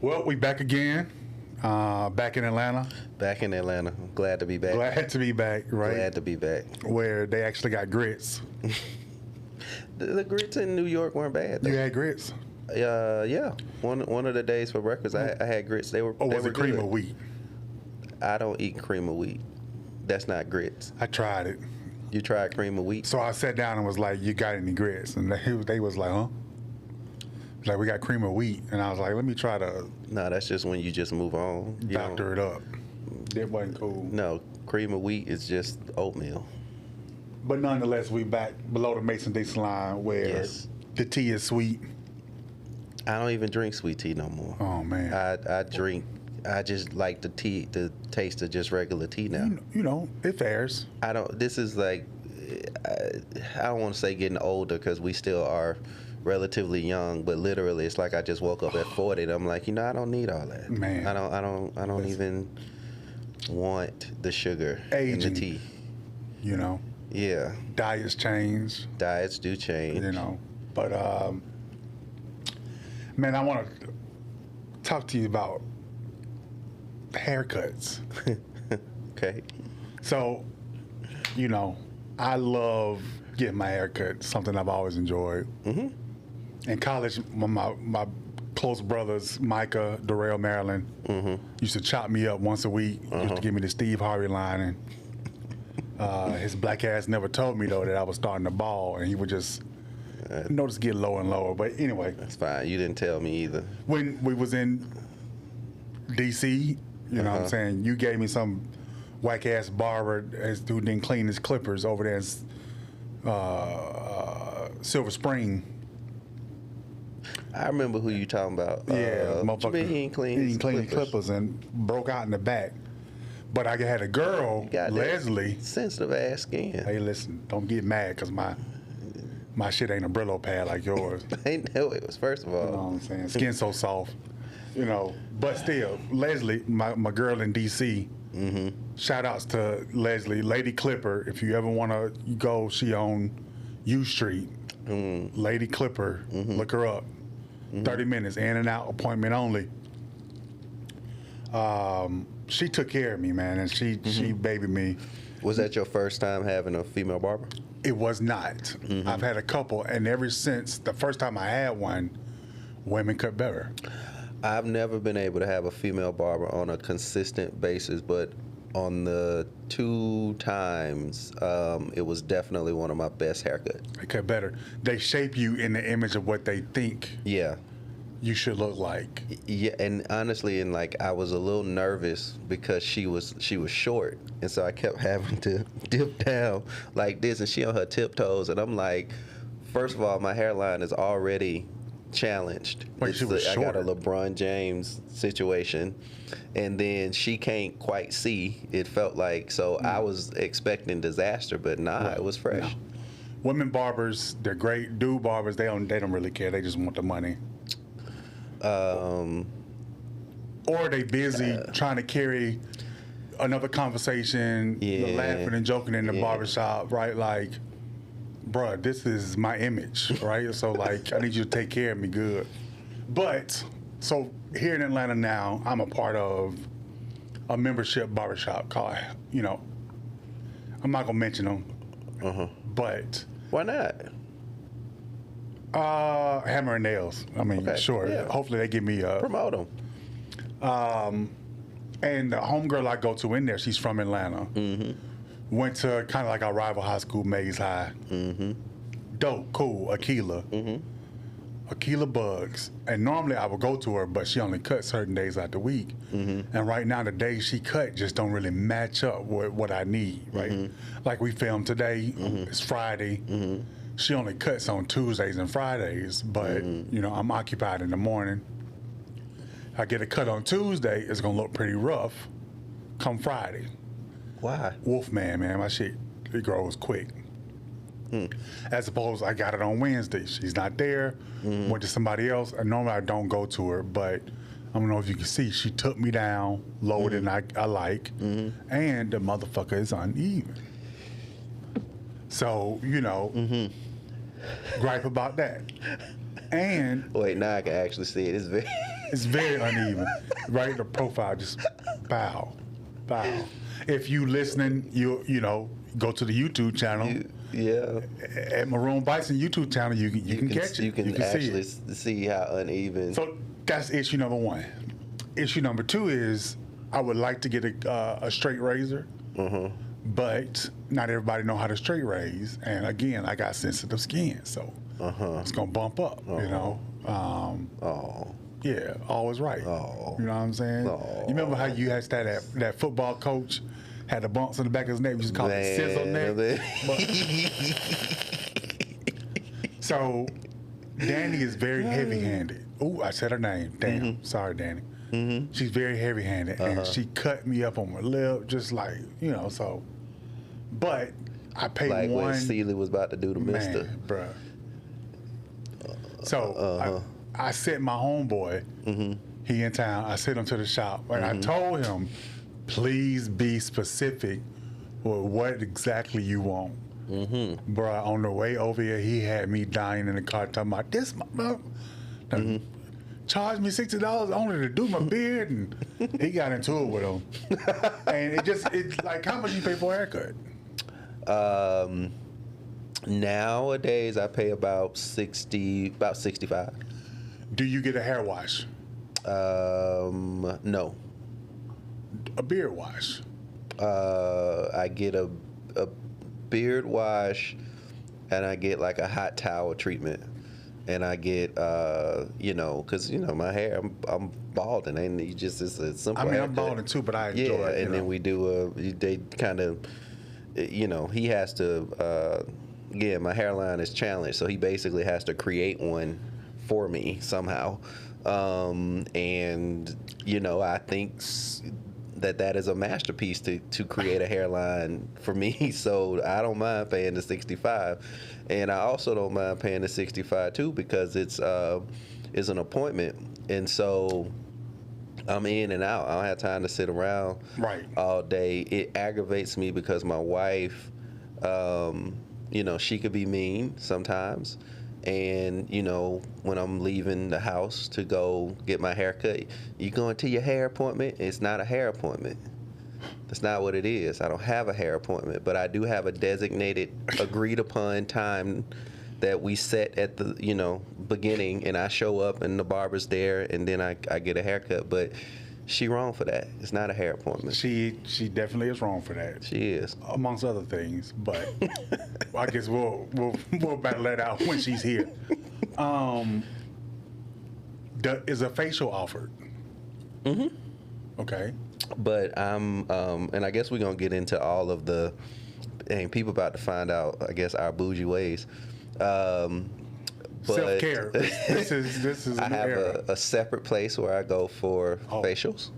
Well, we back again. Back in Atlanta. Back in Atlanta. Glad to be back. Glad to be back, right? Glad to be back. Where they actually got grits. The grits in New York weren't bad, though. You had grits? Yeah. One of the days for breakfast, I had grits. They were. Or they was were it cream good. of wheat? I don't eat cream of wheat. That's not grits. I tried it. You tried cream of wheat? So I sat down and was like, "You got any grits?" And they was like, "Huh?" Like, we got cream of wheat, and I was like, "Let me try to No, that's just when you just move on. You doctor it up." It wasn't cool. No, cream of wheat is just oatmeal. But nonetheless, we back below the Mason-Dixon line where Yes. the tea is sweet. I don't even drink sweet tea no more. Oh man. I just like the taste of just regular tea now. You know, it fares. This is like, I don't want to say getting older because we still are relatively young, but literally it's like I just woke up at 40 and I'm like, I don't need all that. Man. I don't even want the sugar in Aging. the tea. You know, Yeah. diets change. Diets do change. You know, but man, I want to talk to you about haircuts. Okay. So, I love getting my hair cut. Something I've always enjoyed. Mm-hmm. In college, my close brothers, Micah, Darrell, Maryland, used to chop me up once a week. Used to give me the Steve Harvey line, and his black ass never told me though that I was starting to ball, and he would just notice get lower and lower. But anyway, That's fine. You didn't tell me either. when we was in DC, you know what I'm saying, you gave me some whack ass barber who didn't clean his clippers over there in Silver Spring. I remember who you talking about. Yeah, what you mean he ain't clean his clippers and broke out in the back. But I had a girl, Got that Leslie. sensitive ass skin. Hey, listen, don't get mad because my shit ain't a Brillo pad like yours. I didn't know it was, first of all. You know what I'm saying? Skin so soft. But still, Leslie, my girl in DC, shout outs to Leslie, Lady Clipper. If you ever want to go, she on U Street. Lady Clipper, look her up. 30 minutes, in and out, appointment only. She took care of me, man, and she babied me. Was that your first time having a female barber? It was not. I've had a couple, and ever since the first time I had one, women cut better. I've never been able to have a female barber on a consistent basis, but on the 2 times, it was definitely one of my best haircuts. They cut better. They shape you in the image of what they think Yeah. you should look like. Yeah, and honestly, I was a little nervous because she was short, and so I kept having to dip down like this, and she on her tiptoes, and I'm like, first of all, my hairline is already challenged. Wait, she was I got a short? LeBron James situation, and then she can't quite see. It felt like, so I was expecting disaster, but nah, it was fresh. No. Women barbers, they're great. Dude barbers, they don't really care. They just want the money. Or they busy trying to carry another conversation, Yeah. laughing and joking in the Yeah. barbershop, right? Like, bruh, this is my image, right? So, like, I need you to take care of me good. But, so here in Atlanta now, I'm a part of a membership barbershop called, I'm not going to mention them, but Why not? Hammer and Nails. I mean, Okay, sure. yeah. Hopefully they give me a... Promote them. And the homegirl I go to in there, she's from Atlanta. Went to kind of like our rival high school, Mays High. Dope, cool, Aquila. Aquila Bugs. And normally I would go to her, but she only cut certain days out the week. And right now, the days she cut just don't really match up with what I need, right? Like we filmed today, it's Friday. She only cuts on Tuesdays and Fridays, but, I'm occupied in the morning. I get a cut on Tuesday, it's gonna look pretty rough come Friday. Why? Wolfman, man, my shit, it grows quick. As opposed, I got it on Wednesday. She's not there, went to somebody else. And normally I don't go to her, but I don't know if you can see, she took me down lower than I like, and the motherfucker is uneven. So, gripe about that. And wait, now I can actually see it. it's very uneven, right? The profile just bow. If you listening, you know, go to the YouTube channel. Yeah. At Maroon Bison YouTube channel, you can catch it. You can actually see how uneven. So that's issue number one. Issue number two is I would like to get a straight razor, but not everybody know how to straight raise. And again, I got sensitive skin, so it's gonna bump up. You know. Yeah, always right. Oh. You know what I'm saying? Oh. You remember how you had that football coach had the bumps on the back of his neck? You just call it sizzle neck. So Danny is very heavy-handed. Ooh, I said her name. Damn. Sorry, Danny. She's very heavy-handed, and she cut me up on my lip, just like, you know. So, but I paid like one. when Celie was about to do the Mister. Man, bruh. So I sent my homeboy. He in town. I sent him to the shop, and I told him, please be specific with what exactly you want. Bruh, on the way over here, he had me dying in the car talking about this. Charged me $60 only to do my beard, and he got into it with him. And it's like, how much you pay for a haircut? Nowadays, I pay about 65. Do you get a hair wash? No. A beard wash? I get a beard wash, and I get like a hot towel treatment, and I get you know, because you know my hair, I'm balding, and you just it's a simple. I mean, haircut. I'm balding too, but I enjoy it. And then we do they kind of, you know, he has to. Again, my hairline is challenged, so he basically has to create one for me somehow. And you know, I think that is a masterpiece to create a hairline for me. So I don't mind paying the 65, and I also don't mind paying the 65 too, because it's an appointment, and so I'm in and out. I don't have time to sit around all day. It aggravates me because my wife, you know, she could be mean sometimes. And, you know, when I'm leaving the house to go get my hair cut, you going to your hair appointment? It's not a hair appointment. That's not what it is. I don't have a hair appointment, but I do have a designated, agreed upon time that we set at the, you know, beginning, and I show up and the barber's there, and then I get a haircut. But she wrong for that. It's not a hair appointment. She definitely is wrong for that. She is, amongst other things. But I guess we'll battle that out when she's here. Is a facial offered? Okay. But and I guess we're gonna get into all of the, and people about to find out, I guess, our bougie ways. But self-care. This is. I have a separate place where I go for facials.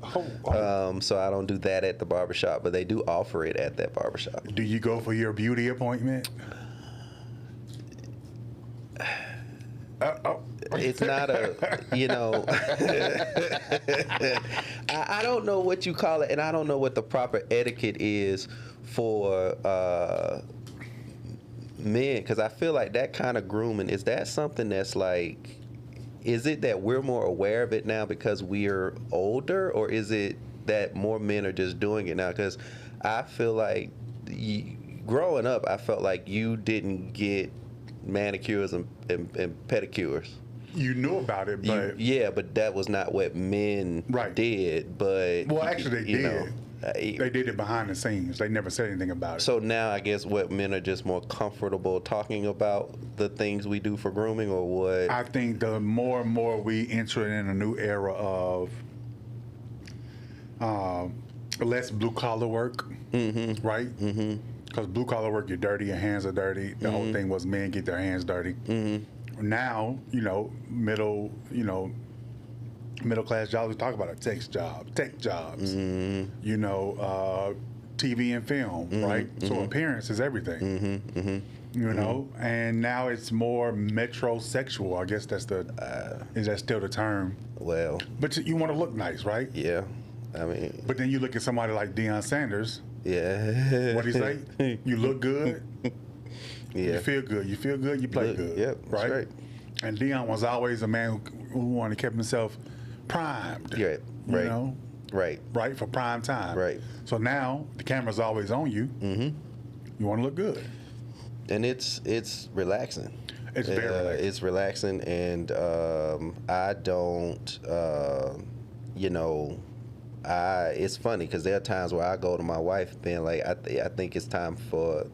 So I don't do that at the barbershop, but they do offer it at that barbershop. Do you go for your beauty appointment? It's not a, you know, I don't know what you call it, and I don't know what the proper etiquette is for men, because I feel like that kind of grooming, is that something that's like, is it that we're more aware of it now because we're older, or is it that more men are just doing it now? Because I feel like growing up, I felt like you didn't get manicures and pedicures. You knew about it, but but that was not what men did. But well, actually, they did. Know, they did it behind the scenes. They never said anything about it. So now I guess what, men are just more comfortable talking about the things we do for grooming, or what? I think the more and more we enter in a new era of less blue collar work, right? Because blue collar work, you're dirty, your hands are dirty. The whole thing was men get their hands dirty. Now, you know, middle class jobs, we talk about it, tech jobs, you know, TV and film, right? So appearance is everything, you know, and now it's more metrosexual. I guess that's is that still the term? Well. But you want to look nice, right? Yeah, I mean. But then you look at somebody like Deion Sanders. Yeah. What do you say? You look good. Yeah. You feel good. You play good. Yep. Right. And Dion was always a man who wanted to keep himself primed. Yeah, right. You know? Right, for prime time. Right. So now the camera's always on you. Mm-hmm. You want to look good. And it's relaxing. It's very relaxing. It's relaxing, and I don't, it's funny because there are times where I go to my wife being like, I think it's time for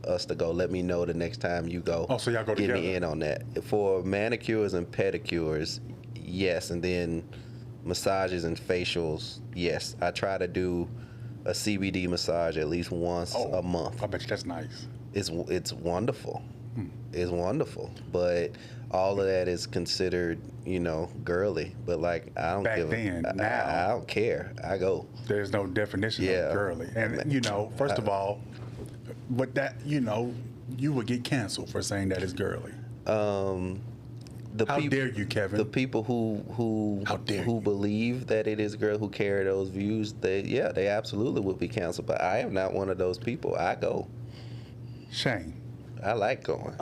us to go. Let me know the next time you go. Oh, so y'all go Get together. me in on that. For manicures and pedicures, yes, and then massages and facials, yes. I try to do a CBD massage at least once a month. I bet you that's nice. It's wonderful. It's wonderful, but all of that is considered, girly. But like, I don't Back then, now I don't care. I go. There's no definition of girly, and first of all, but that you would get canceled for saying that is girly. How dare you, Kevin? The people who believe that it is girl, who carry those views, they absolutely would be canceled. But I am not one of those people. I go. Shame. I like going.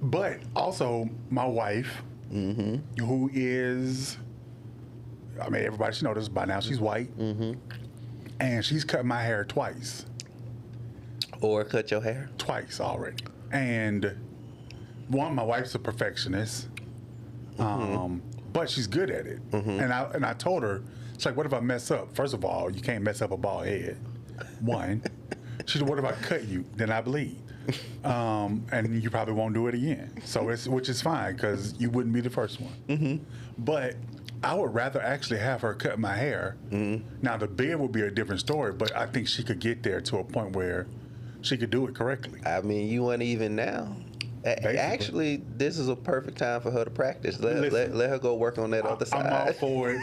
But also my wife, who is, everybody should know this by now. She's white, and she's cut my hair twice. Or cut your hair? Twice already. And one, my wife's a perfectionist, but she's good at it. And I told her, it's like, what if I mess up? First of all, you can't mess up a bald head. One. She said, what if I cut you? Then I bleed. And you probably won't do it again. So which is fine, because you wouldn't be the first one. But I would rather actually have her cut my hair. Now, the beard would be a different story, but I think she could get there to a point where she could do it correctly. You weren't even now. Actually, this is a perfect time for her to practice. Let her go work on that other side. I'm all for it.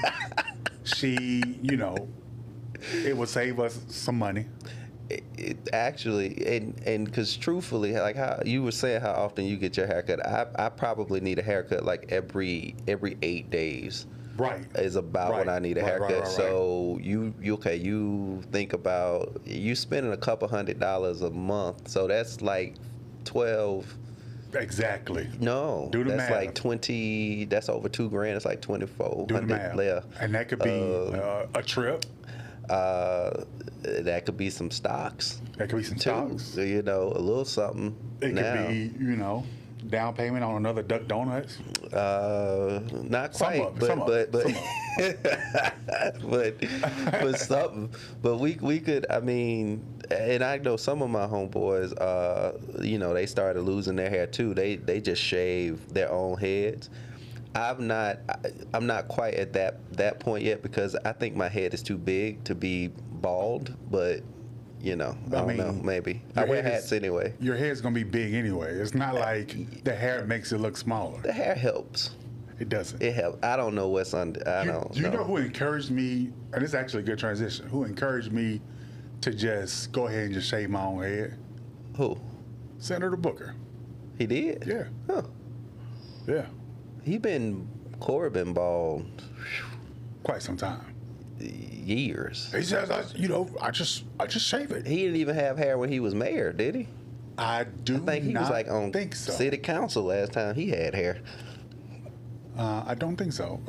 She, it would save us some money. It actually, and because truthfully, like how you were saying, how often you get your haircut, I probably need a haircut like every 8 days. Right. Is about when I need a haircut. Right. So you think about you spending a couple $100 a month. So that's like 12. Exactly. No, do the that's math. like 20. That's over $2,000. It's like 2,400. Do the math. And that could be a trip. That could be some stocks. That could be some stocks. A little something. It could be, down payment on another Duck Donuts. Not quite, but something. But we could. And I know some of my homeboys. They started losing their hair too. They just shave their own heads. I'm not quite at that point yet, because I think my head is too big to be bald, but I don't know, maybe. I wear hats anyway. Your hair's gonna be big anyway. It's not like the hair makes it look smaller. The hair helps. It doesn't. It helps. I don't know what's under. Do you know who encouraged me, and it's actually a good transition, who encouraged me to just go ahead and just shave my own head? Who? Senator Booker. He did? Yeah. Huh. Yeah. Cory been bald quite some time. Years. He says, I just shave it. He didn't even have hair when he was mayor, did he? I think he was like on city council last time he had hair. I don't think so.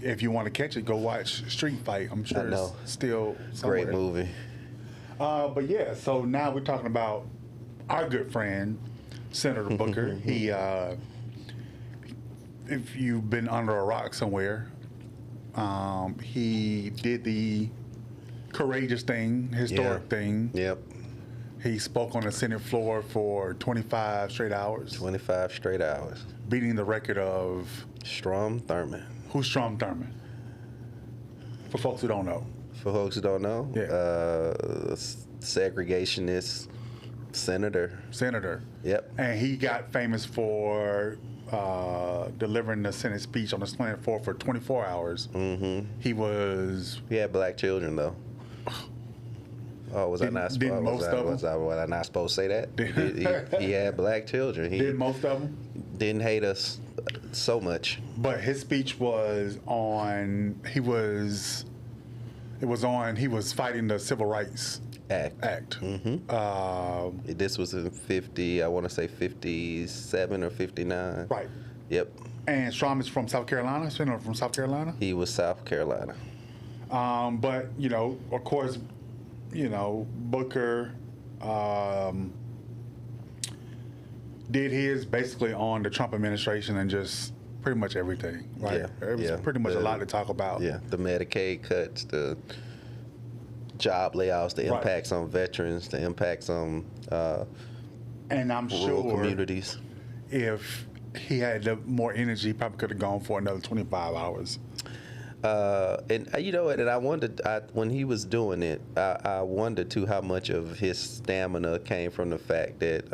If you want to catch it, go watch Street Fight. I'm sure it's still somewhere. Great movie. But yeah, so now we're talking about our good friend, Senator Booker. He, if you've been under a rock somewhere, he did the courageous thing, historic thing. Yep. He spoke on the Senate floor for 25 straight hours. 25 straight hours. Beating the record of... Strom Thurmond. Who's Strom Thurmond? For folks who don't know. For folks who don't know? Yeah. Segregationist senator. Yep. And he got famous for... delivering the Senate speech on the Senate floor for 24 hours. He had black children, though. Oh, was I not supposed to say that? He had black children. Did most of them? Didn't hate us so much. But his speech was on. He was fighting the civil rights Act. This was in 50, I want to say 57 or 59. Right. Yep. And Strom is from South Carolina, Senator from South Carolina? He was South Carolina. But, you know, of course, you know, Booker did his basically on the Trump administration and just pretty much everything, right? Yeah, it was pretty much a lot to talk about. Yeah, the Medicaid cuts, the job layoffs, the impacts on veterans, the impacts on and I'm rural sure communities. If he had more energy, he probably could have gone for another 25 hours. And you know what? And I wondered when he was doing it. I wondered too how much of his stamina came from the fact that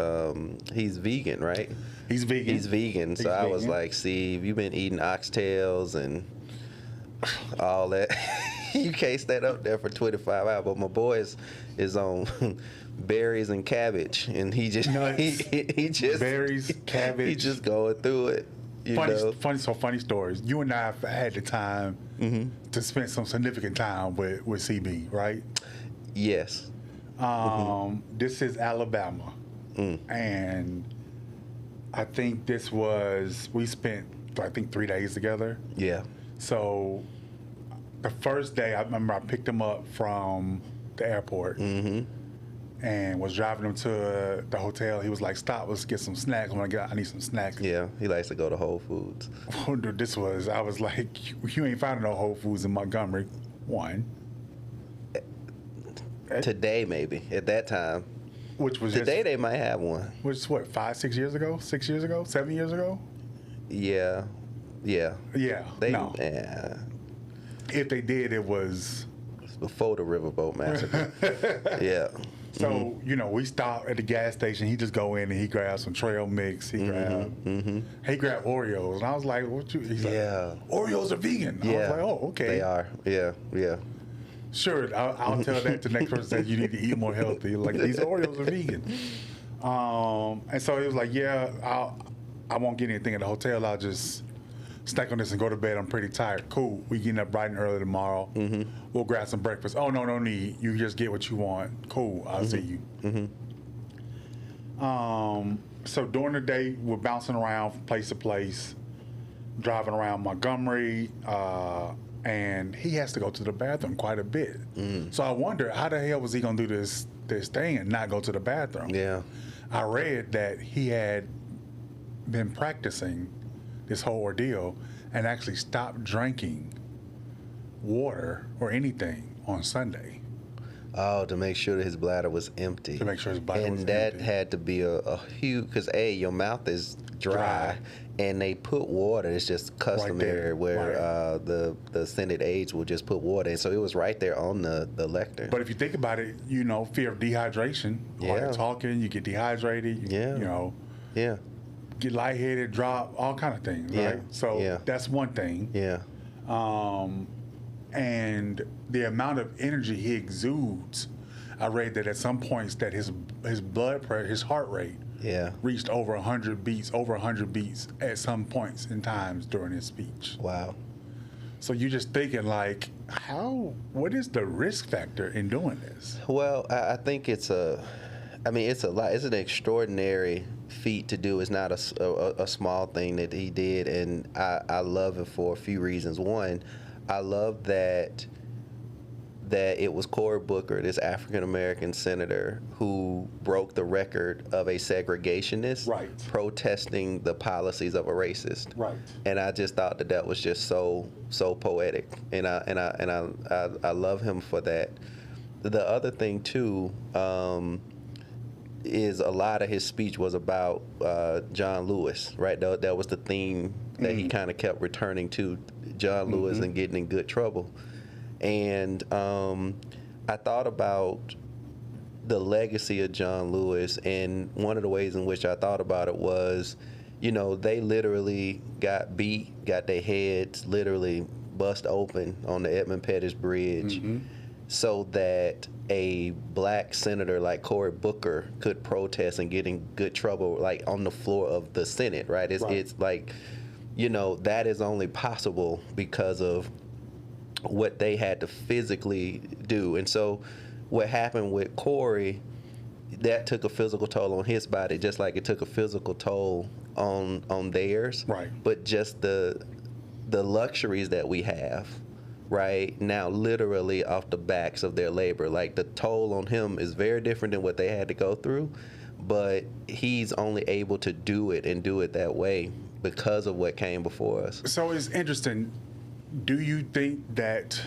he's vegan, right? He's vegan. He's vegan. So I was like, Steve, you've been eating oxtails and all that. You can't stand up there for 25 hours. But my boy is on berries and cabbage, and he just he just berries, cabbage. He just going through it. Funny stories. You and I have had the time to spend some significant time with CB, right? Yes. This is Alabama, and I think we spent 3 days together. Yeah. So the first day, I remember I picked him up from the airport. And was driving him to the hotel. He was like, "Stop, let's get some snacks. I need some snacks." Yeah, he likes to go to Whole Foods. I was like, you ain't finding no Whole Foods in Montgomery. One. Today, maybe. At that time. Which was today they might have one. Which is what, 5, 6 years ago? 6 years ago? 7 years ago? Yeah. Yeah. Yeah. No. Yeah. If they did, it was before the Riverboat Massacre. Yeah. So, you know, we stopped at the gas station. He just go in and he grabbed some trail mix. He grabbed Oreos. And I was like, what you? He's like, Oreos are vegan. I was like, oh, okay. They are. Yeah, yeah. Sure, I'll tell that to the next person that you need to eat more healthy. Like, these Oreos are vegan. And so he was like, yeah, I won't get anything at the hotel. I'll just snack on this and go to bed. I'm pretty tired. Cool. We getting up bright and early tomorrow. We'll grab some breakfast. Oh, no need. You just get what you want. Cool. I'll see you. So during the day, we're bouncing around from place to place, driving around Montgomery, and he has to go to the bathroom quite a bit. So I wonder, how the hell was he going to do this thing and not go to the bathroom? Yeah. I read that he had been practicing this whole ordeal and actually stopped drinking water or anything on Sunday. Oh, to make sure that his bladder was empty. To make sure his bladder was empty. And that had to be a huge, because your mouth is dry, and they put water. It's just customary where the Senate aides will just put water in. So it was right there on the lectern. But if you think about it, you know, fear of dehydration. While you're talking, you get dehydrated. You know. Yeah. Get lightheaded, drop, all kind of things, right? So that's one thing. Yeah. And the amount of energy he exudes, I read that at some points that his blood pressure, his heart rate, reached over 100 beats at some points in times during his speech. Wow. So you're just thinking like, what is the risk factor in doing this? Well, I think it's a lot. It's an extraordinary feat to do. It's not a small thing that he did, and I love it for a few reasons. One, I love that it was Cory Booker, this African American senator, who broke the record of a segregationist protesting the policies of a racist. Right. And I just thought that was just so poetic, and I love him for that. The other thing too. Is a lot of his speech was about John Lewis, right? That was the theme that he kind of kept returning to, John Lewis and getting in good trouble. And I thought about the legacy of John Lewis, and one of the ways in which I thought about it was, you know, they literally got beat, got their heads literally bust open on the Edmund Pettus Bridge. So that a black senator like Cory Booker could protest and get in good trouble, like on the floor of the Senate, right? It's like, you know, that is only possible because of what they had to physically do. And so what happened with Cory, that took a physical toll on his body, just like it took a physical toll on theirs. Right. But just the luxuries that we have right now, literally off the backs of their labor, like the toll on him is very different than what they had to go through, but he's only able to do it and do it that way because of what came before us. So it's interesting. Do you think that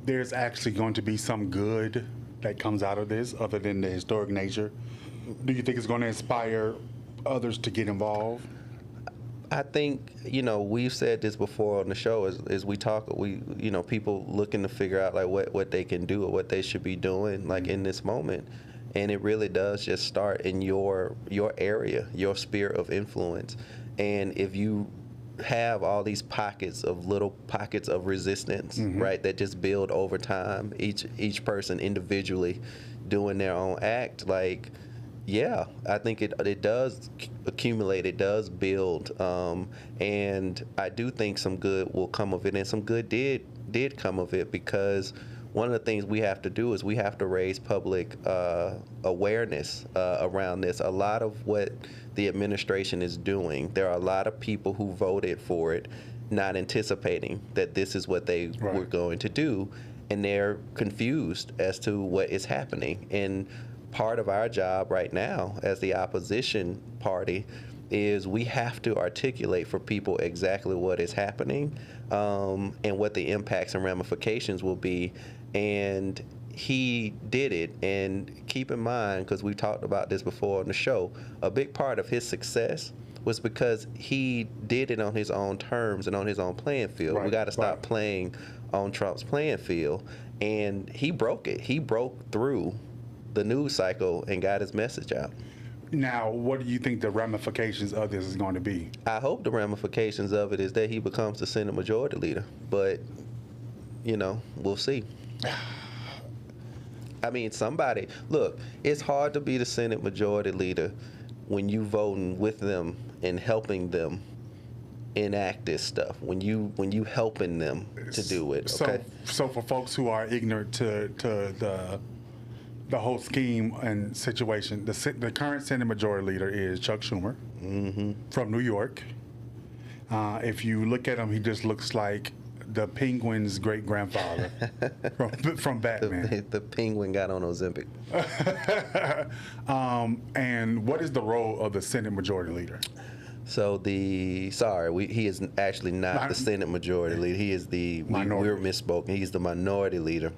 there's actually going to be some good that comes out of this other than the historic nature? Do you think it's going to inspire others to get involved? I think, we've said this before on the show as we talk, people looking to figure out like what they can do or what they should be doing like in this moment. And it really does just start in your area, your sphere of influence. And if you have all these little pockets of resistance, right, that just build over time, each person individually doing their own act, like, yeah, I think it does accumulate, it does build, and I do think some good will come of it, and some good did come of it, because one of the things we have to do is we have to raise public awareness around this. A lot of what the administration is doing, there are a lot of people who voted for it not anticipating that this is what they were going to do, and they're confused as to what is happening. And part of our job right now as the opposition party is we have to articulate for people exactly what is happening and what the impacts and ramifications will be. And he did it. And keep in mind, because we talked about this before on the show, a big part of his success was because he did it on his own terms and on his own playing field. We got to stop playing on Trump's playing field. And he broke it. He broke through the news cycle and got his message out. Now, what do you think the ramifications of this is going to be? I hope the ramifications of it is that he becomes the Senate Majority Leader, but we'll see. I mean, look, it's hard to be the Senate Majority Leader when you voting with them and helping them enact this stuff, when you helping them to do it. Okay. So for folks who are ignorant to the whole scheme and situation, the current Senate Majority Leader is Chuck Schumer from New York. If you look at him, he just looks like the Penguin's great-grandfather from Batman. The Penguin got on Ozempic. And what is the role of the Senate Majority Leader? So he is actually not the Senate Majority Leader. He is we're misspoken. He's the Minority Leader.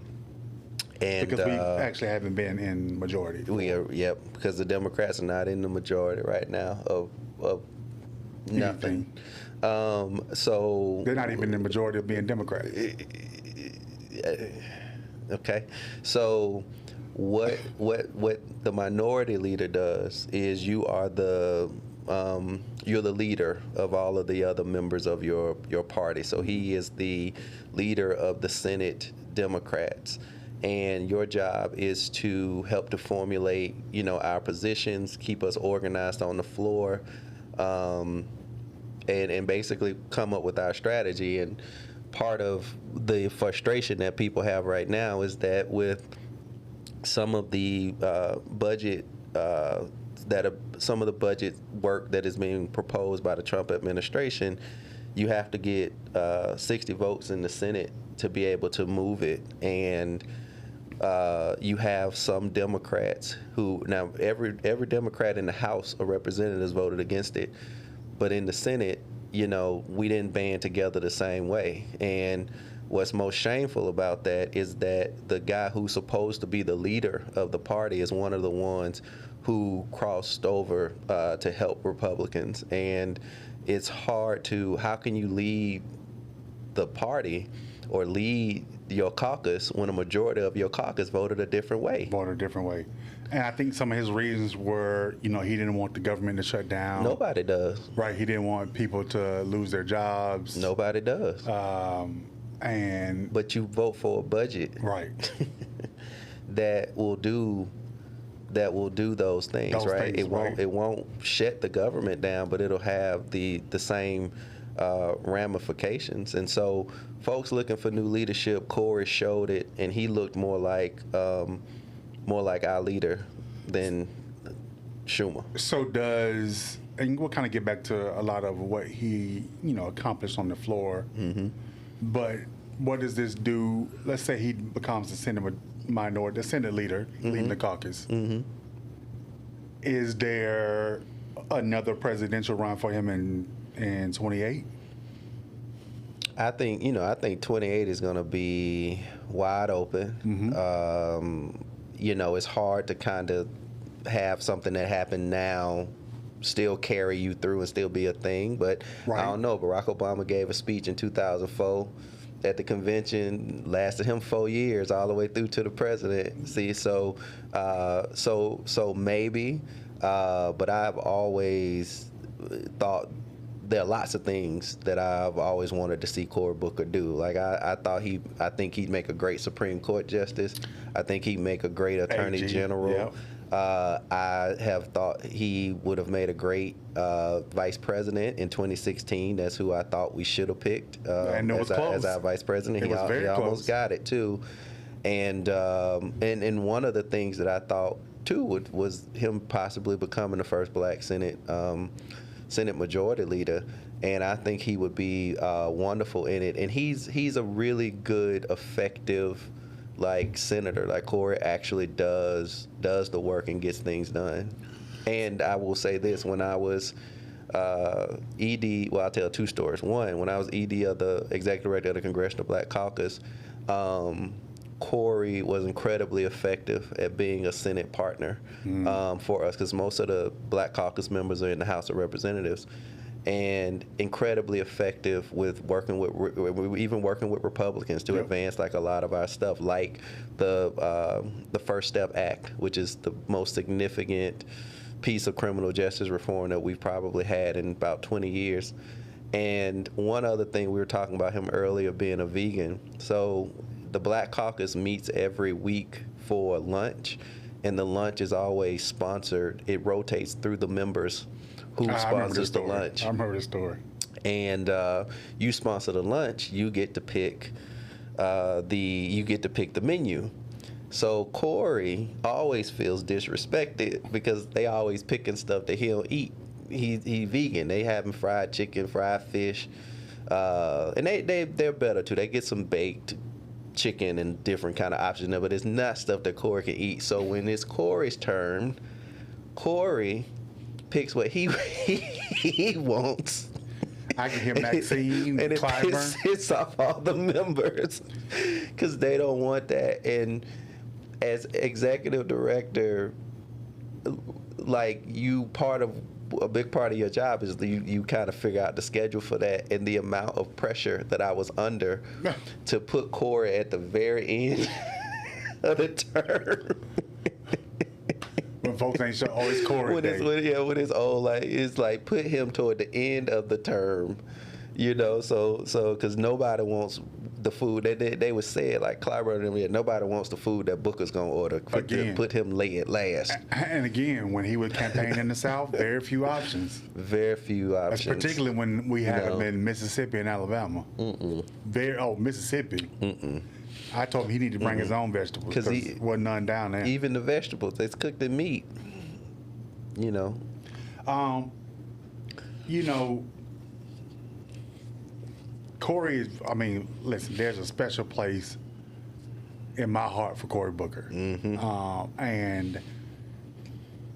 And because we actually haven't been in majority. Because the Democrats are not in the majority right now of nothing. So they're not even in the majority of being Democrats. Okay, so what the Minority Leader does is you're the leader of all of the other members of your party. So he is the leader of the Senate Democrats. And your job is to help to formulate, our positions, keep us organized on the floor, and basically come up with our strategy. And part of the frustration that people have right now is that with some of the budget some of the budget work that is being proposed by the Trump administration, you have to get 60 votes in the Senate to be able to move it. And you have some Democrats who, now every Democrat in the House of Representatives voted against it, but in the Senate, we didn't band together the same way. And what's most shameful about that is that the guy who's supposed to be the leader of the party is one of the ones who crossed over to help Republicans. And it's hard how can you lead the party or lead your caucus when a majority of your caucus voted a different way? And I think some of his reasons were, he didn't want the government to shut down. Nobody does. Right. He didn't want people to lose their jobs. Nobody does. But you vote for a budget. Right. that will do those things, right? It won't shut the government down, but it'll have the same ramifications. And so folks looking for new leadership, Cory showed it, and he looked more like our leader than Schumer. So and we'll kind of get back to a lot of what he, accomplished on the floor. Mm-hmm. But what does this do? Let's say he becomes the Senate leader, leading the caucus. Mm-hmm. Is there another presidential run for him in 28? I think 28 is going to be wide open. Mm-hmm. It's hard to kind of have something that happened now still carry you through and still be a thing. But right. I don't know. Barack Obama gave a speech in 2004 at the convention, lasted him 4 years all the way through to the presidency. So maybe. But I've always thought there are lots of things that I've always wanted to see Cory Booker do. Like I think he'd make a great Supreme Court justice. I think he'd make a great Attorney General. Yep. I have thought he would have made a great vice president in 2016. That's who I thought we should have picked as our vice president. He almost got it too. And one of the things that I thought too was him possibly becoming the first black Senate Majority Leader, and I think he would be wonderful in it. And he's a really good, effective, senator. Like Cory actually does the work and gets things done. And I will say this: when I was ED, well, I'll tell two stories. One, when I was ED of the executive director of the Congressional Black Caucus, Cory was incredibly effective at being a Senate partner for us, because most of the Black Caucus members are in the House of Representatives, and incredibly effective with working with Republicans to advance a lot of our stuff, like the First Step Act, which is the most significant piece of criminal justice reform that we've probably had in about 20 years. And one other thing, we were talking about him earlier being a vegan. So the Black Caucus meets every week for lunch, and the lunch is always sponsored. It rotates through the members who sponsors the lunch. I remember the story. And you sponsor the lunch, you get to pick the menu. So Cory always feels disrespected because they always picking stuff that he'll eat. He vegan. They having fried chicken, fried fish, and they're better too. They get some baked chicken and different kind of options there, but it's not stuff that Cory can eat. So when it's Cory's turn, Cory picks what he wants. I can hear Maxine, and it Clyburn. pisses off all the members because they don't want that. And as executive director, a big part of your job is you kind of figure out the schedule for that, and the amount of pressure that I was under to put Cory at the very end of the term. When folks ain't sure, it's Cory Day. When it's old, it's put him toward the end of the term, so because nobody wants the food. They would say it like Clyburn and them, nobody wants the food that Booker's gonna order. Put him last. And again, when he would campaign in the South, very few options. Very few options. Particularly when we had him in Mississippi and Alabama. Mississippi. I told him he needed to bring his own vegetables because there wasn't none down there. Even the vegetables, it's cooked in meat. Cory is, listen, there's a special place in my heart for Cory Booker. Mm-hmm. And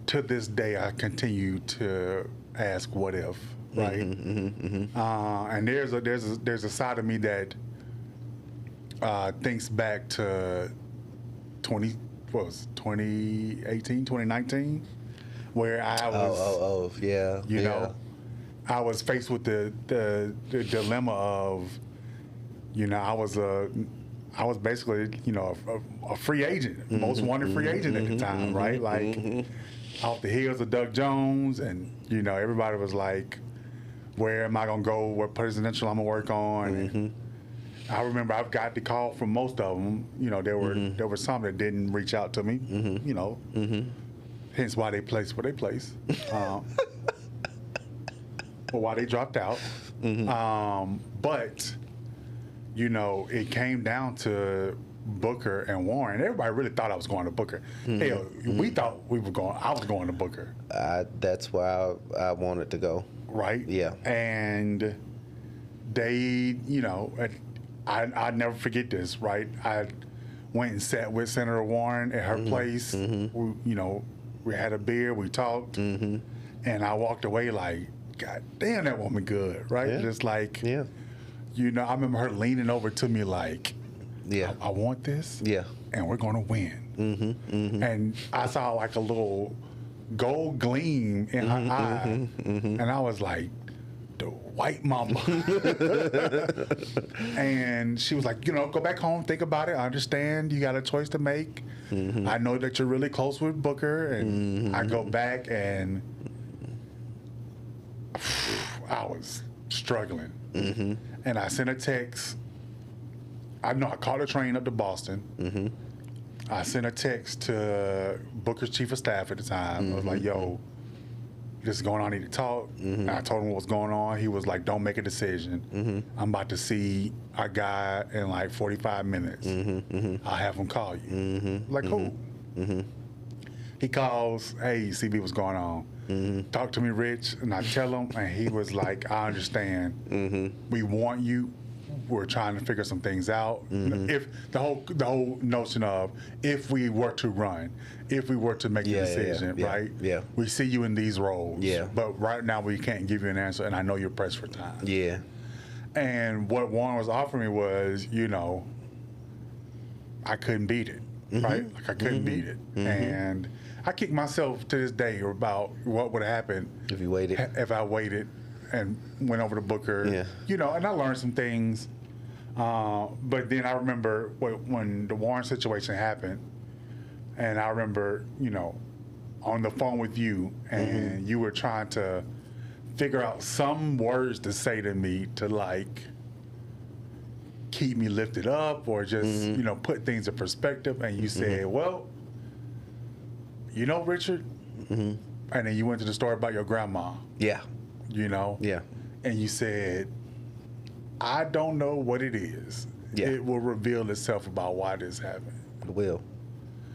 to this day, I continue to ask what if, right? Mm-hmm. And there's a side of me that thinks back to 2018, 2019, where I was. I was faced with the dilemma of, I was basically, a free agent, most wanted free agent at the time, right? Off the heels of Doug Jones, and everybody was like, where am I gonna go? What presidential I'm gonna work on? And I remember I've got the call from most of them. There were some that didn't reach out to me. Hence why they place where they place. or why they dropped out. But, you know, it came down to Booker and Warren. Everybody really thought I was going to Booker. Hell, we thought I was going to Booker. That's why I wanted to go. Right? Yeah. And they, you know, I'd never forget this, right? I went and sat with Senator Warren at her place. We, you know, we had a beer, we talked, and I walked away like, God damn, that woman good, right? Yeah. Just like, Yeah. you know, I remember her leaning over to me like, Yeah. I want this, Yeah. and we're going to win. And I saw like a little gold gleam in her eye, and I was like, the white mama. And she was like, you know, go back home, think about it. I understand you got a choice to make. I know that you're really close with Booker. And I go back and I was struggling. And I sent a text. I called a train up to Boston. I sent a text to Booker's chief of staff at the time. I was like, yo, this is going on, I need to talk. And I told him what was going on. He was like, don't make a decision. I'm about to see our guy in like 45 minutes. I'll have him call you. Like, cool. He calls, hey, CB, what's going on? Talk to me, Rich. And I tell him, and he was like, I understand. We want you. We're trying to figure some things out. If the whole notion of if we were to run, if we were to make a decision, right? Yeah. We see you in these roles. Yeah. But right now we can't give you an answer, and I know you're pressed for time. Yeah. And what Warren was offering me was, you know, I couldn't beat it, right? Like I couldn't beat it, and I kick myself to this day about what would have happened If you waited. if I waited and went over to Booker. Yeah. You know, and I learned some things. But then I remember when the Warren situation happened, and I remember, you know, on the phone with you, and you were trying to figure out some words to say to me to like keep me lifted up or just, you know, put things in perspective. And you said, well, you know, Richard, and then you went to the story about your grandma, Yeah. you know? Yeah. And you said, I don't know what it is. Yeah. It will reveal itself about why this happened. It will.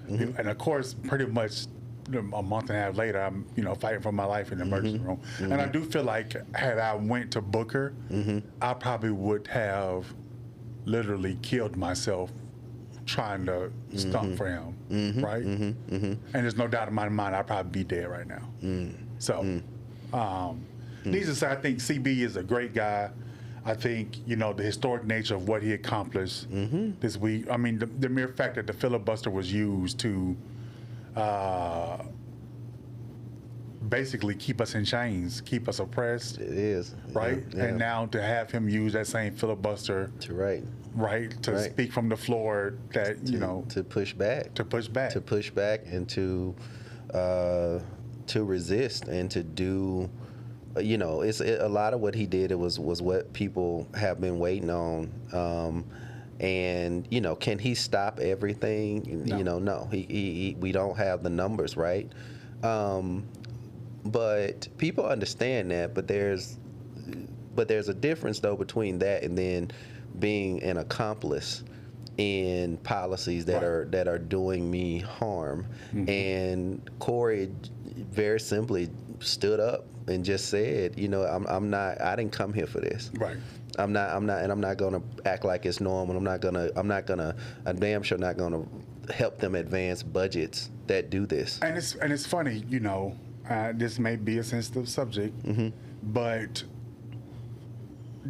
And of course, pretty much a month and a half later, I'm, you know, fighting for my life in the emergency room. And I do feel like had I went to Booker, I probably would have literally killed myself trying to stump for him, right? And there's no doubt in my mind I'd probably be dead right now. So, needless to say, I think CB is a great guy. I think, you know, the historic nature of what he accomplished this week. I mean, the mere fact that the filibuster was used to basically keep us in chains, keep us oppressed, It is. right? Yeah. And now to have him use that same filibuster, right, to Right. speak from the floor that, you know, to push back. to push back. To push back and to resist and to do, you know, a lot of what he did. It was what people have been waiting on. And you know, can he stop everything? No. You know, no. He we don't have the numbers, right? But people understand that. But there's a difference though between that and then being an accomplice in policies that are doing me harm. And Cory very simply stood up and just said, you know, I didn't come here for this. Right. I'm not gonna act like it's normal. I'm damn sure not gonna help them advance budgets that do this. And it's funny, you know, this may be a sensitive subject, but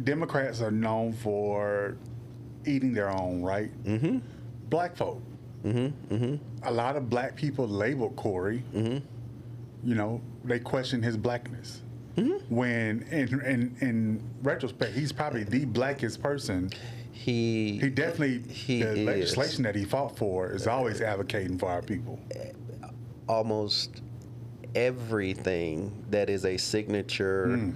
Democrats are known for eating their own, right? Black folk. A lot of black people label Cory. You know, they question his blackness. When in retrospect, he's probably the blackest person. He definitely the legislation that he fought for is always advocating for our people. Almost everything that is a signature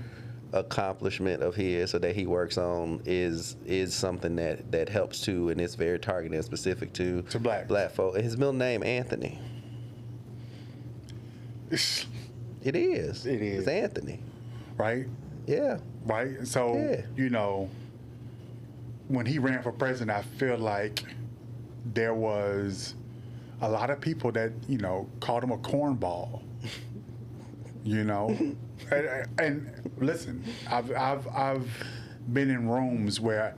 accomplishment of his or that he works on is something that helps to, and it's very targeted and specific to black folk. And his middle name, Anthony. It is. It is. It's Anthony. Right? Yeah. Right? So, when he ran for president, I feel like there was a lot of people that, called him a cornball. And listen, I've been in rooms where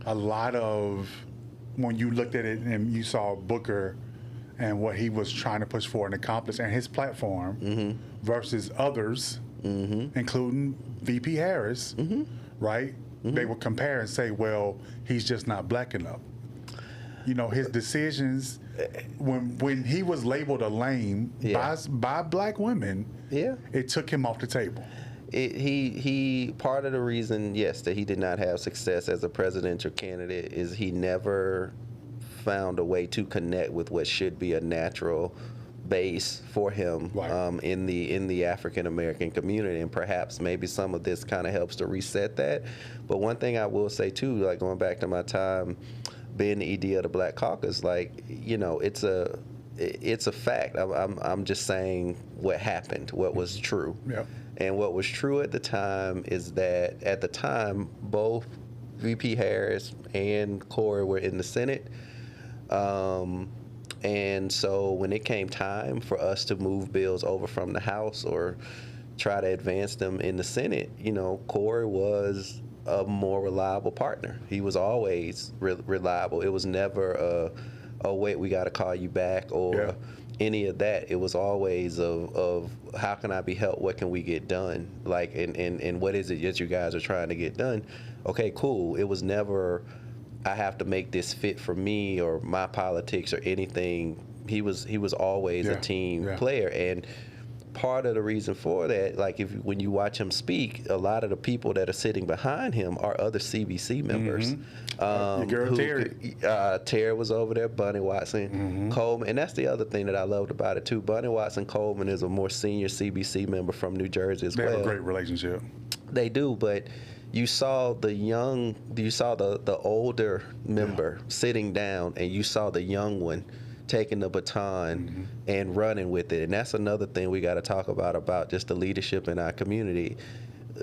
a lot of, when you looked at it and you saw Booker and what he was trying to push forward and accomplish and his platform versus others, including VP Harris, right? They would compare and say, well, he's just not black enough. His decisions, when he was labeled a lame by black women, it took him off the table. He part of the reason, yes, that he did not have success as a presidential candidate is he never found a way to connect with what should be a natural base for him in the African American community, and perhaps maybe some of this kind of helps to reset that. But one thing I will say too, like going back to my time being the ED of the Black Caucus, like it's a fact. I'm just saying what happened, what was true. Yeah. And what was true at the time is that at the time both VP Harris and Cory were in the Senate. And so when it came time for us to move bills over from the House or try to advance them in the Senate, Cory was a more reliable partner. He was always reliable. It was never oh wait, we got to call you back or any of that. It was always of how can I be helped? What can we get done? Like, and what is it that you guys are trying to get done? Okay, cool. It was never I have to make this fit for me or my politics or anything. He was always a team player, and part of the reason for that, like when you watch him speak, a lot of the people that are sitting behind him are other CBC members. Your girl Terry. Terry was over there, Bunny Watson, Coleman, and that's the other thing that I loved about it too. Bunny Watson Coleman is a more senior CBC member from New Jersey as well. They have a great relationship. They do, but you saw the older member sitting down, and you saw the young one taking the baton and running with it. And that's another thing we got to talk about just the leadership in our community.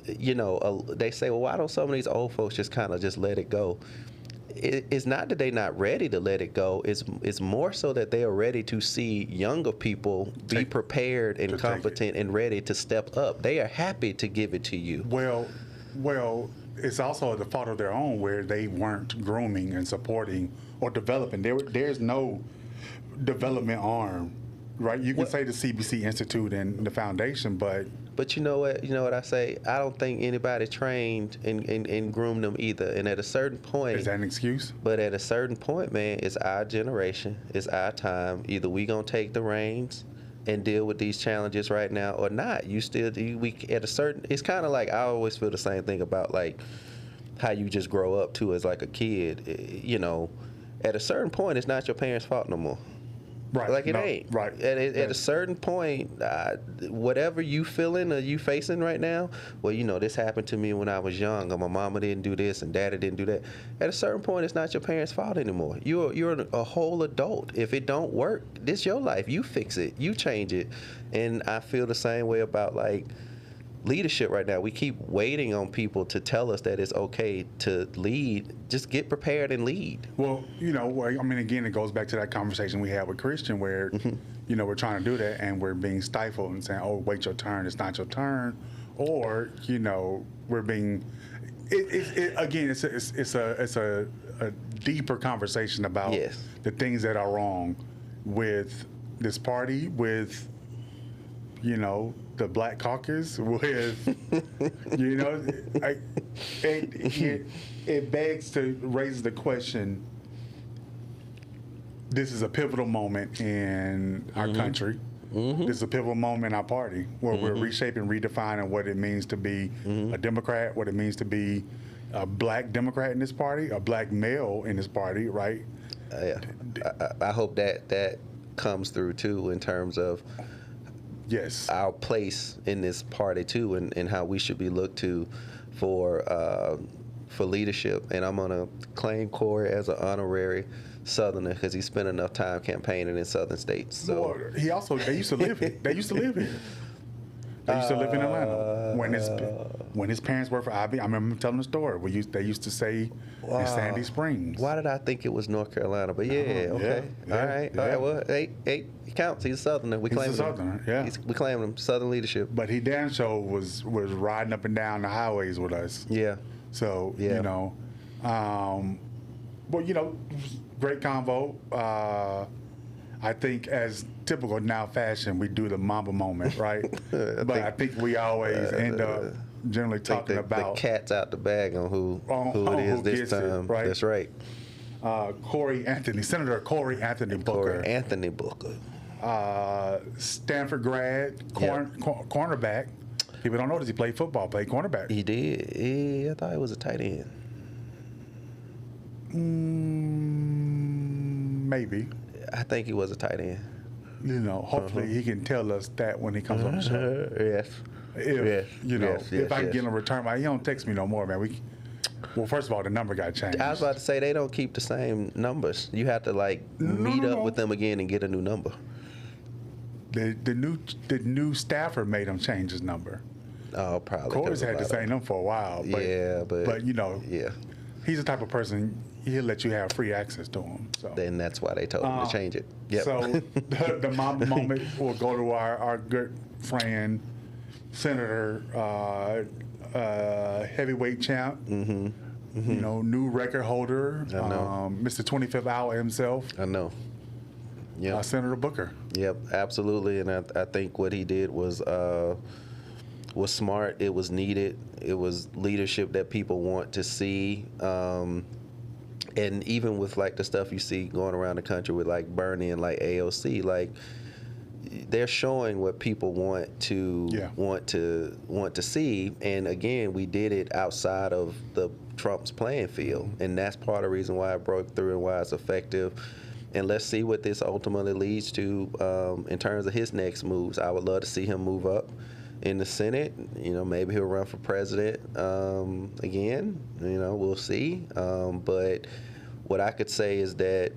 They say, well, why don't some of these old folks just kind of just let it go? It's not that they're not ready to let it go. It's more so that they are ready to see younger people be prepared and competent and ready to step up. They are happy to give it to you. Well, it's also the fault of their own where they weren't grooming and supporting or developing. There's no development arm, right? You can say the CBC Institute and the foundation, but you know what I say? I don't think anybody trained and groomed them either. And at a certain point, is that an excuse? But at a certain point, man, it's our generation, it's our time. Either we gonna take the reins and deal with these challenges right now or not. It's kind of like, I always feel the same thing about like how you just grow up too as like a kid. At a certain point, it's not your parents' fault no more. Right. Like it ain't. Right. At a certain point, whatever you feeling or you facing right now, well, this happened to me when I was young, or my mama didn't do this and daddy didn't do that. At a certain point, it's not your parents' fault anymore. You're a whole adult. If it don't work, this your life. You fix it. You change it. And I feel the same way about like leadership right now. We keep waiting on people to tell us that it's okay to lead. Just get prepared and lead. Well, again, it goes back to that conversation we had with Christian where, we're trying to do that and we're being stifled and saying, oh, wait your turn, it's not your turn. Or, we're being, it's a deeper conversation about the things that are wrong with this party, with, the Black Caucus, with, it begs to raise the question. This is a pivotal moment in our country. This is a pivotal moment in our party where we're reshaping, redefining what it means to be a Democrat, what it means to be a Black Democrat in this party, a Black male in this party, right? I hope that comes through too in terms of our place in this party too, and how we should be looked to for leadership. And I'm gonna claim Cory as an honorary Southerner because he spent enough time campaigning in Southern states. So well, they used to live here. They used to live in Atlanta when his parents worked for IB. I remember him telling the story. They used to say in Sandy Springs. Why did I think it was North Carolina? But okay. All right. Well, hey, he counts. He's a Southerner. We claim him. Southerner, yeah. We claim him. Southern leadership. But he damn sure was riding up and down the highways with us. Yeah. So, you know, well, you know, great convo. I think as typical now fashion, we do the Mamba moment, right? I think we always end up generally talking about the cat's out the bag on who it is this time. Right? That's right. Senator Cory Booker. Anthony Booker. Stanford grad, cornerback. People don't know this. He played football, played cornerback. He did. I thought he was a tight end. Maybe. I think he was a tight end. You know, hopefully he can tell us that when he comes on the show. Yes. If I can get him a return, he don't text me no more, man. Well, first of all, the number got changed. I was about to say they don't keep the same numbers. You have to meet up with them again and get a new number. The new staffer made him change his number. Oh, probably. Cory's had the same number for a while. But you know, he's the type of person, he'll let you have free access to him. So then that's why they told him to change it. Yep. So the Mamba moment will go to our good friend, Senator heavyweight champ. You know, new record holder. I know. Mr. 25th Hour himself. I know. Yeah. Senator Booker. Yep, absolutely. And I think what he did was smart. It was needed. It was leadership that people want to see. And even with the stuff you see going around the country with Bernie and AOC, they're showing what people want to see. And again, we did it outside of the Trump's playing field, and that's part of the reason why it broke through and why it's effective. And let's see what this ultimately leads to in terms of his next moves. I would love to see him move up in the Senate. You know, maybe he'll run for president again. You know, we'll see. But what I could say is that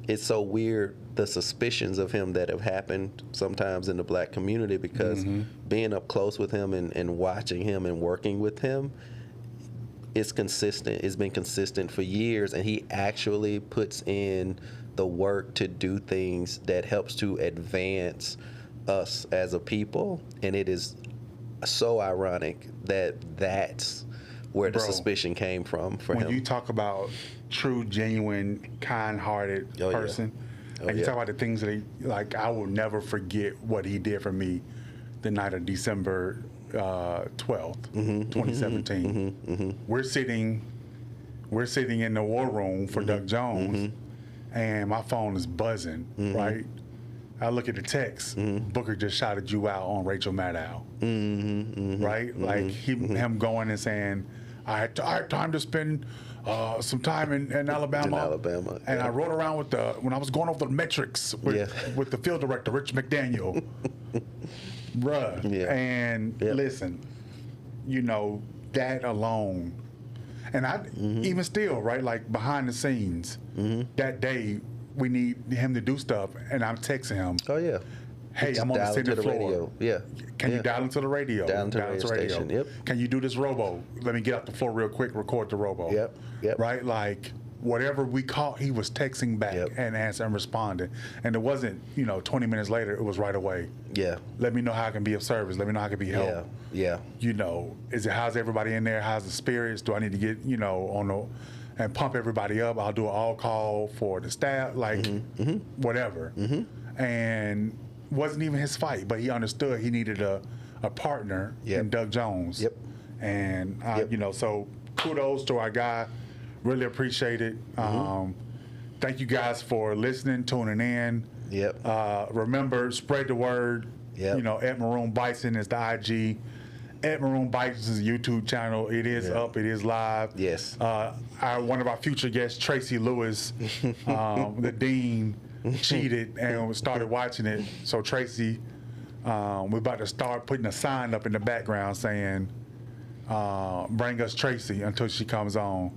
it's so weird, the suspicions of him that have happened sometimes in the black community, because being up close with him and watching him and working with him, it's consistent. It's been consistent for years, and he actually puts in the work to do things that helps to advance us as a people. And it is so ironic that that's where the suspicion came from for him. When you talk about true, genuine, kind-hearted person, and you talk about the things that he, I will never forget what he did for me the night of December 12th, 2017. We're sitting in the war room for Doug Jones, and my phone is buzzing, right? I look at the text. Booker just shouted you out on Rachel Maddow, right? Him going and saying, I had time to spend some time in Alabama. And I rode around when I was going over the metrics with the field director, Rich McDaniel. Bruh. And listen, you know, that alone. And I even still, right, behind the scenes, that day we need him to do stuff, and I'm texting him. Oh, yeah. Hey, I'm on the Senate floor. Radio. Yeah. Can you dial into the radio? Dial into the radio station. Yep. Can you do this robo? Let me get off the floor real quick, record the robo. Yep. Right? Whatever we caught, he was texting back and answering and responding. And it wasn't, 20 minutes later, it was right away. Yeah. Let me know how I can be of service. Let me know how I can be help. Yeah. How's everybody in there? How's the spirits? Do I need to get, and pump everybody up? I'll do an all call for the staff, whatever. And wasn't even his fight, but he understood he needed a partner in Doug Jones. And, so kudos to our guy. Really appreciate it. Thank you guys for listening, tuning in. Remember, spread the word. Ed Maroon Bison is the IG. Ed Maroon Bison is a YouTube channel. It is up. It is live. Yes. One of our future guests, Tracy Lewis, the dean, cheated and started watching it. So Tracy, we're about to start putting a sign up in the background saying, bring us Tracy until she comes on.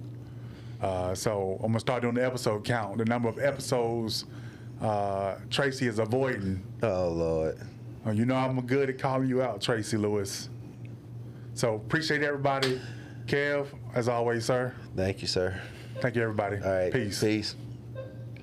So I'm gonna start doing the episode count, the number of episodes Tracy is avoiding. Oh Lord. You know I'm good at calling you out, Tracy Lewis. So appreciate everybody. Kev, as always, sir. Thank you, sir. Thank you, everybody. All right. Peace. Peace.